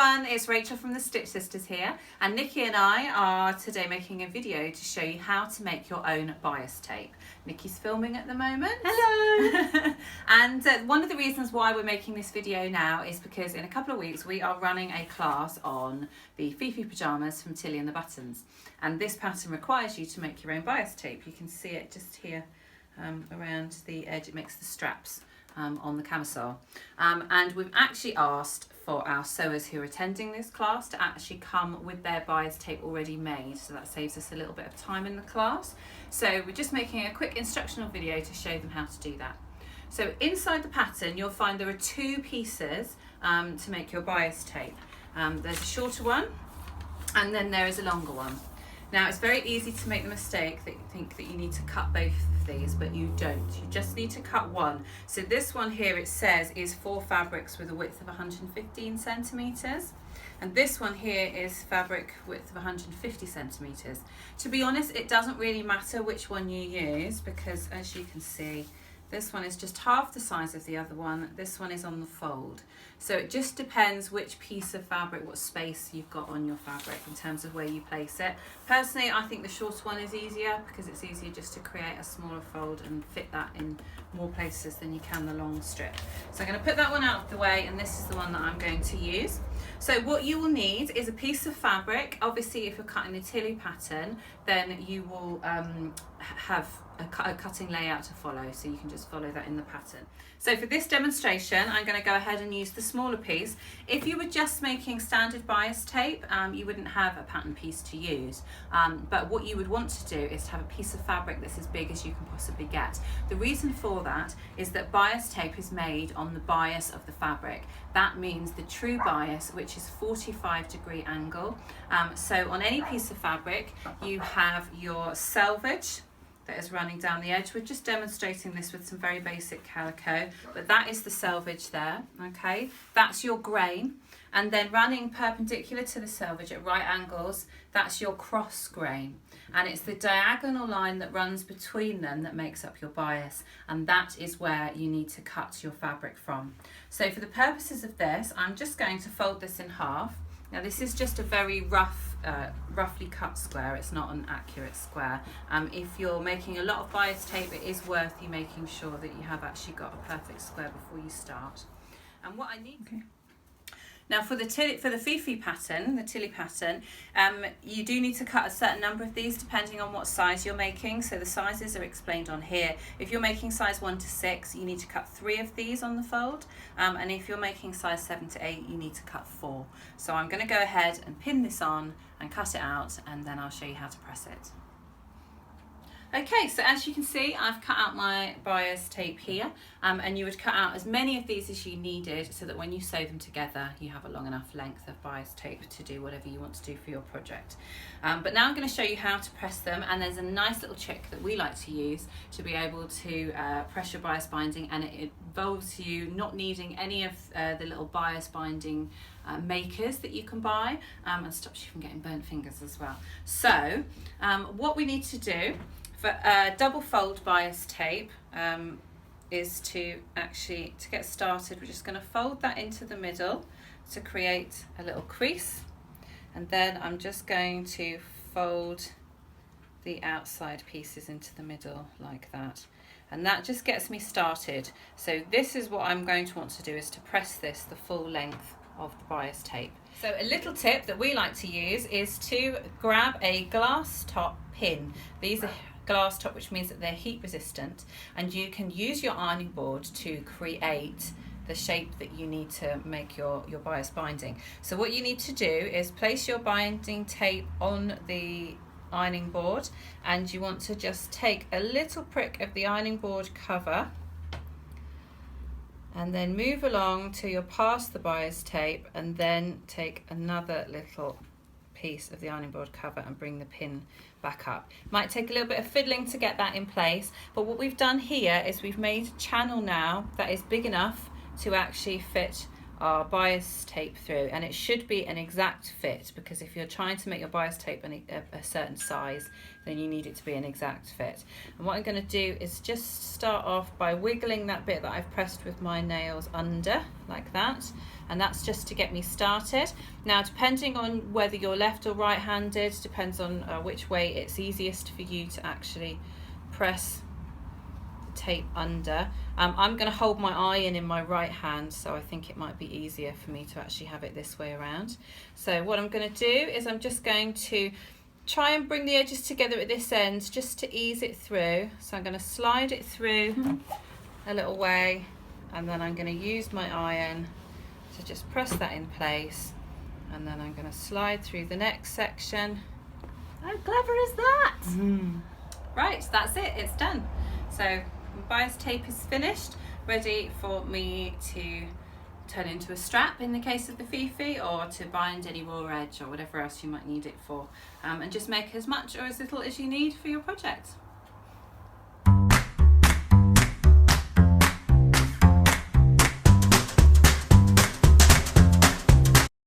everyone, it's Rachel from the Stitch Sisters here, and Nikki and I are today making a video to show you how to make your own bias tape. Nikki's filming at the moment. Hello! And one of the reasons why we're making this video now is because in a couple of weeks we are running a class on the Fifi pyjamas from Tilly and the Buttons, and this pattern requires you to make your own bias tape. You can see it just here around the edge. It makes the straps on the camisole, and we've actually asked for our sewers who are attending this class to actually come with their bias tape already made, so that saves us a little bit of time in the class. So we're just making a quick instructional video to show them how to do that. So inside the pattern you'll find there are two pieces to make your bias tape. There's a shorter one and then there is a longer one. Now it's very easy to make the mistake that you think that you need to cut both of these, but you don't. You just need to cut one. So this one here, it says, is 4 fabrics with a width of 115 centimetres. And this one here is fabric width of 150 centimetres. To be honest, it doesn't really matter which one you use, because as you can see, this one is just half the size of the other one. This one is on the fold. So it just depends which piece of fabric, what space you've got on your fabric in terms of where you place it. Personally, I think the shorter one is easier because it's easier just to create a smaller fold and fit that in more places than you can the long strip. So I'm going to put that one out of the way, and this is the one that I'm going to use. So what you will need is a piece of fabric. Obviously, if you're cutting a Tilly pattern, then you will have a cutting layout to follow, so you can just follow that in the pattern. So for this demonstration, I'm going to go ahead and use the smaller piece. If you were just making standard bias tape, you wouldn't have a pattern piece to use, but what you would want to do is to have a piece of fabric that's as big as you can possibly get. The reason for that is that bias tape is made on the bias of the fabric. That means the true bias, which is 45-degree angle. So on any piece of fabric, you have your selvage that is running down the edge. We're just demonstrating this with some very basic calico, but that is the selvage there, okay? That's your grain, and then running perpendicular to the selvage at right angles, that's your cross grain, and it's the diagonal line that runs between them that makes up your bias, and that is where you need to cut your fabric from. So for the purposes of this, I'm just going to fold this in half. Now this is just a very roughly cut square, it's not an accurate square. If you're making a lot of bias tape, it is worth you making sure that you have actually got a perfect square before you start. And what I need... Okay. Now for the Fifi pattern, the Tilly pattern, you do need to cut a certain number of these depending on what size you're making. So the sizes are explained on here. If you're making size 1 to 6, you need to cut 3 of these on the fold. And if you're making size 7 to 8, you need to cut 4. So I'm going to go ahead and pin this on and cut it out, and then I'll show you how to press it. Okay, so as you can see, I've cut out my bias tape here, and you would cut out as many of these as you needed so that when you sew them together, you have a long enough length of bias tape to do whatever you want to do for your project. But now I'm going to show you how to press them, and there's a nice little trick that we like to use to be able to press your bias binding, and it involves you not needing any of the little bias binding makers that you can buy, and stops you from getting burnt fingers as well. So what we need to do for double fold bias tape is to get started, we're just going to fold that into the middle to create a little crease, and then I'm just going to fold the outside pieces into the middle like that, and that just gets me started. So this is what I'm going to want to do, is to press this the full length of the bias tape. So a little tip that we like to use is to grab a glass top pin. These are glass top, which means that they're heat resistant, and you can use your ironing board to create the shape that you need to make your bias binding. So what you need to do is place your binding tape on the ironing board, and you want to just take a little prick of the ironing board cover and then move along till you're past the bias tape, and then take another little piece of the ironing board cover and bring the pin back up. Might take a little bit of fiddling to get that in place, but what we've done here is we've made a channel now that is big enough to actually fit our bias tape through, and it should be an exact fit, because if you're trying to make your bias tape a certain size, then you need it to be an exact fit. And what I'm going to do is just start off by wiggling that bit that I've pressed with my nails under, like that, and that's just to get me started. Now, depending on whether you're left or right-handed, depends on which way it's easiest for you to actually press tape under. I'm going to hold my iron in my right hand, so I think it might be easier for me to actually have it this way around. So what I'm going to do is I'm just going to try and bring the edges together at this end just to ease it through. So I'm going to slide it through a little way, and then I'm going to use my iron to just press that in place, and then I'm going to slide through the next section. How clever is that? Right, that's it, it's done. So bias tape is finished, ready for me to turn into a strap in the case of the Fifi, or to bind any raw edge or whatever else you might need it for, and just make as much or as little as you need for your project.